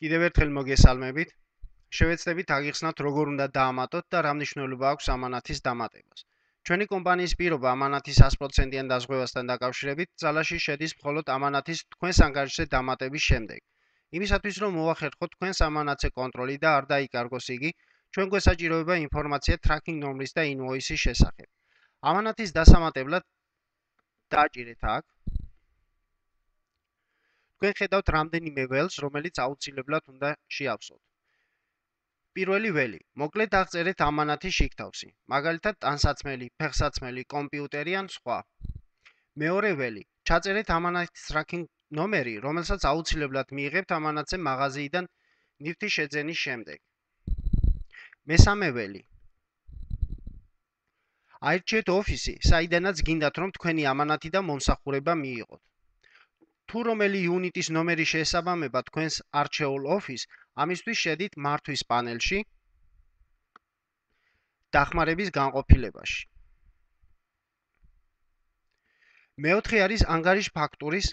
კიდევ ერთხელ მოგესალმებით. შევეცდებით აგიხსნათ, როგორ უნდა დაამატოთ და რა მნიშვნელობა აქვს ამანათის დამატებას. ჩვენი კომპანიის პირობა ამანათის 100%-იან დაზღვევასთან დაკავშირებით ძალაში შედის მხოლოდ ამანათის თქვენს ანგარიშზე დამატების შემდეგ. იმისათვის, რომ მოახერხოთ თქვენს ამანათზე კონტროლი და არ დაიკარგოს იგი, ჩვენ გვესაჭიროება ინფორმაცია ტრაქინგ ნომრის და ინვოისის შესახებ. ამანათის დასამატებლად დააჭირეთ აქ. თქვენ ხედავთ რამდენიმე ველს, რომელიც აუცილებლად უნდა შეავსოთ. პირველი ველი, მოკლედ აღწერეთ ამანათის შიგთავსი, მაგალითად ტანსაცმელი, ფეხსაცმელი, კომპიუტერი ან სხვა. მეორე ველი, ჩაწერეთ ამანათის ტრაქინგ ნომერი, რომელსაც აუცილებლად მიიღებთ ამანათზე მაღაზიიდან ნივთის შეძენის შემდეგ. მესამე ველი, აირჩიეთ ოფისი, საიდანაც გინდათ, რომ თქვენი ამანათი და მომსახურება მიიღოთ. თუ რომელი იუნიტის ნომერი შეესაბამება თქვენს არჩეულ ოფისს, ამისთვის შედით მართვის პანელში, დახმარების განყოფილებაში. მეოთხე არის ანგარიშ ფაქტურის,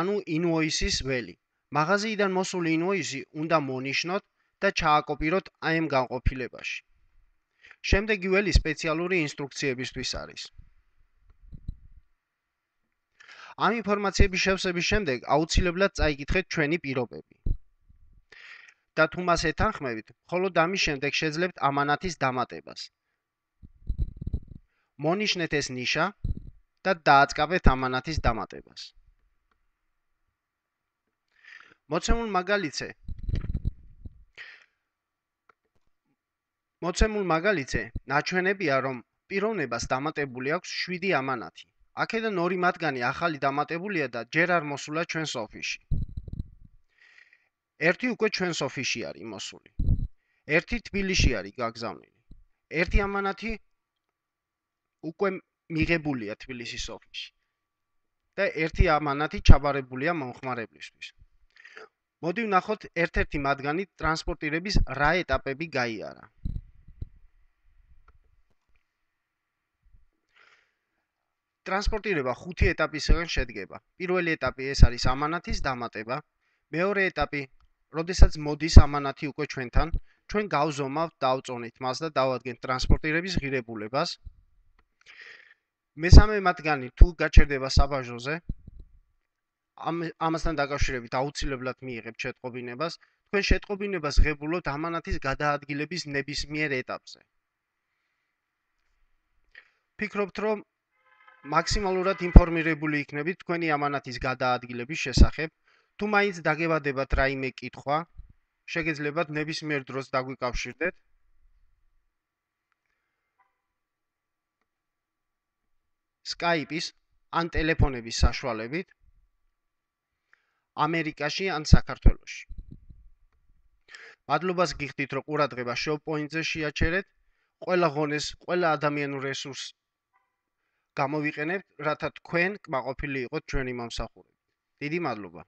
ანუ ინვოისის ველი. მაღაზიიდან მოსული ინვოისი უნდა მონიშნოთ და ჩააკოპიროთ ამ განყოფილებაში. შემდეგი ველი სპეციალური ინსტრუქციებისთვის არის. ამ ინფორმაციების შევსების შემდეგ აუცილებლად წაიკითხეთ ჩვენი პირობები. და თუ მას ეთანხმებით, მხოლოდ ამის შემდეგ შეძლებთ ამანათის დამატებას. მონიშნეთ ეს ნიშა და დააწყაბეთ ამანათის დამატებას. მოცემულ მაგალითზე ნაჩვენებია, რომ პიროვნებას დამატებული აქვს 7 ამანათი. აქედან 2 მათგანი ახალი დამატებულია და ჯერ არ მოსულა ჩვენს ოფისში. ერთი უკვე ჩვენს ოფისში არის მოსული. ერთი თბილისში არის გაგზავნილი. ერთი ამანათი უკვე მიღებულია თბილისის ოფისში. და ერთი ამანათი ჩაბარებულია მომხმარებლისთვის. მოდი ვნახოთ ერთ-ერთი მათგანი ტრანსპორტირების რა ეტაპები გაიარა. ტრანსპორტირება 5 ეტაპისგან შედგება. პირველი ეტაპი ეს არის ამანათის დამატება. მეორე ეტაპი, როდესაც მოდის ამანათი უკვე ჩვენთან, ჩვენ გავზომავთ, დავწონით მას და დავადგენთ ტრანსპორტირების ღირებულებას. მესამე მათგანი, თუ გაჩერდება საბაჟოზე, ამასთან დაკავშირებით აუცილებლად მიიღებთ შეტყობინებას. თქვენ შეტყობინებას ღებულობთ ამანათის გადაადგილების ნებისმიერ ეტაპზე. ფიქრობთ, რომ მაქსიმალურად ინფორმირებული იქნებით თქვენი ამანათის გადაადგილების შესახებ. თუ მაინც დაგებადებათ რაიმე კითხვა, შეგეძლებათ ნებისმიერ დროს დაგვიკავშირდეთ. Skype-ის ან ტელეფონების საშუალებით ამერიკაში ან საქართველოში. მადლობას გიხდით, რომ ყურადღება ShowPoint-ზე შეაჩერეთ. ყველა ღონეს, ყველა ადამიანურ რესურსს გამოვიყენებთ, რათა თქვენ კმაყოფილი იყოთ ჩვენი მომსახურებით. დიდი მადლობა.